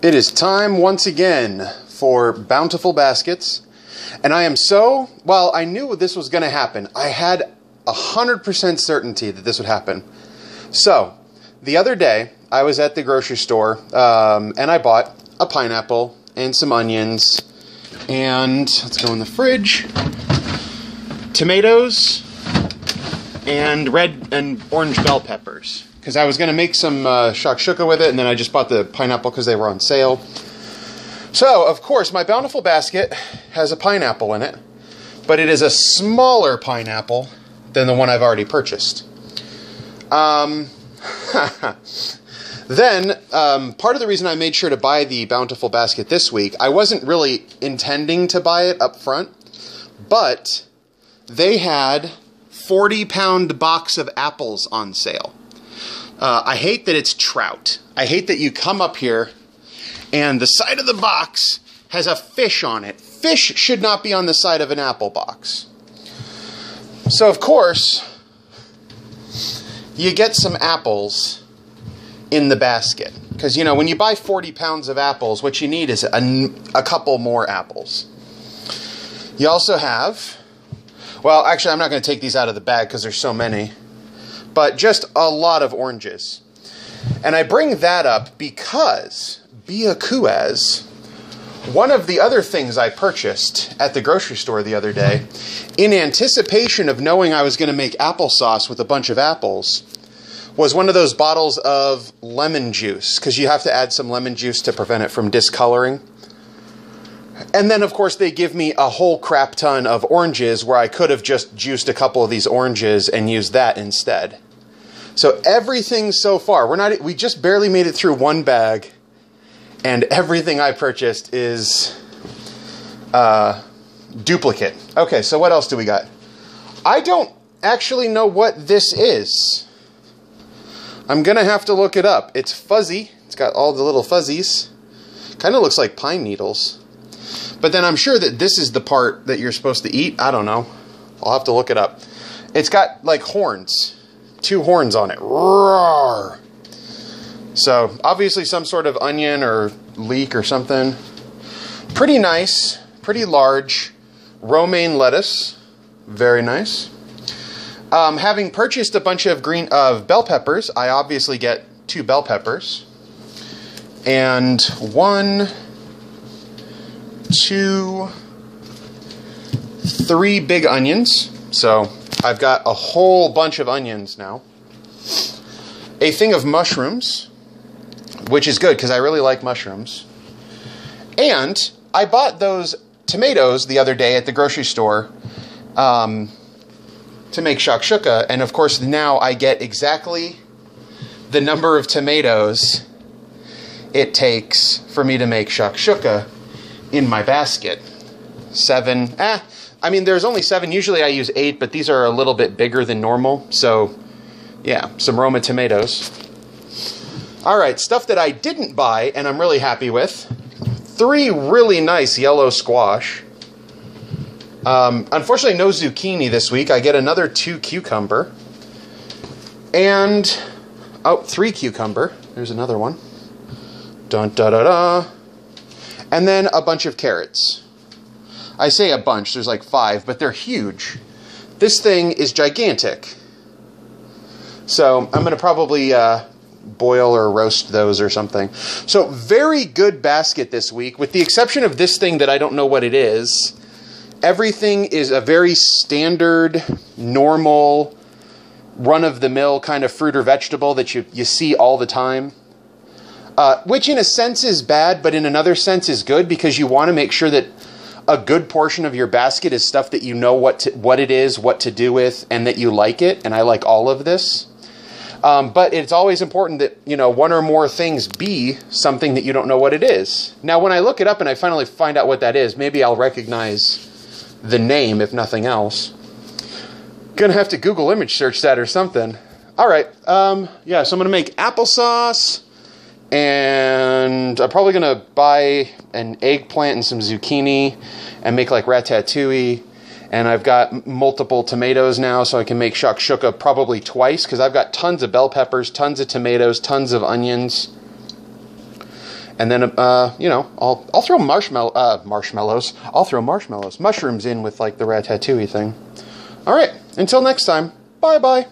It is time once again for Bountiful baskets, and I am so, well, I knew this was going to happen. I had 100% certainty that this would happen. So, the other day, I was at the grocery store, and I bought a pineapple and some onions, and let's go in the fridge, tomatoes, and red and orange bell peppers. Because I was going to make some shakshuka with it, and then I just bought the pineapple because they were on sale. So, of course, my Bountiful basket has a pineapple in it, but it is a smaller pineapple than the one I've already purchased. Then, part of the reason I made sure to buy the Bountiful basket this week, I wasn't really intending to buy it up front, but they had 40-pound box of apples on sale. I hate that it's trout. I hate that you come up here and the side of the box has a fish on it. Fish should not be on the side of an apple box. So, of course, you get some apples in the basket. Because, you know, when you buy 40 pounds of apples, what you need is a couple more apples. You also have, well, actually, I'm not going to take these out of the bag because there's so many. But just a lot of oranges. And I bring that up because, one of the other things I purchased at the grocery store the other day, in anticipation of knowing I was going to make applesauce with a bunch of apples, was one of those bottles of lemon juice, because you have to add some lemon juice to prevent it from discoloring. And then, of course, they give me a whole crap ton of oranges where I could have just juiced a couple of these oranges and used that instead. So everything so far, we just barely made it through one bag, and everything I purchased is duplicate. Okay, so what else do we got? I don't actually know what this is. I'm going to have to look it up. It's fuzzy. It's got all the little fuzzies. Kind of looks like pine needles. But then I'm sure that this is the part that you're supposed to eat. I don't know. I'll have to look it up. It's got like horns. 2 horns on it. Roar! So, obviously some sort of onion or leek or something. Pretty nice. Pretty large. Romaine lettuce. Very nice. Having purchased a bunch of bell peppers, I obviously get 2 bell peppers. And 1, 2, 3 big onions. So, I've got a whole bunch of onions now. A thing of mushrooms, which is good because I really like mushrooms. And I bought those tomatoes the other day at the grocery store to make shakshuka. And of course now I get exactly the number of tomatoes it takes for me to make shakshuka in my basket. 7. I mean, there's only 7. Usually I use 8, but these are a little bit bigger than normal. So, yeah, some Roma tomatoes. All right, stuff that I didn't buy and I'm really happy with. 3 really nice yellow squash. Unfortunately, no zucchini this week. I get another 2 cucumber. And, 3 cucumber. There's another one. Dun da da da. And then a bunch of carrots. I say a bunch, there's like 5, but they're huge. This thing is gigantic. So I'm going to probably boil or roast those or something. So very good basket this week, with the exception of this thing that I don't know what it is. Everything is a very standard, normal, run-of-the-mill kind of fruit or vegetable that you see all the time. Which in a sense is bad, but in another sense is good, because you want to make sure that a good portion of your basket is stuff that you know what it is, what to do with, and that you like it. And I like all of this. But it's always important that, you know, one or more things be something that you don't know what it is. Now, when I look it up and I finally find out what that is, maybe I'll recognize the name, if nothing else. Gonna have to Google image search that or something. All right. Yeah, so I'm gonna make applesauce. And I'm probably going to buy an eggplant and some zucchini and make like ratatouille. And I've got multiple tomatoes now, so I can make shakshuka probably twice, because I've got tons of bell peppers, tons of tomatoes, tons of onions. And then, you know, I'll throw marshmallows. I'll throw mushrooms in with like the ratatouille thing. All right, until next time, bye-bye.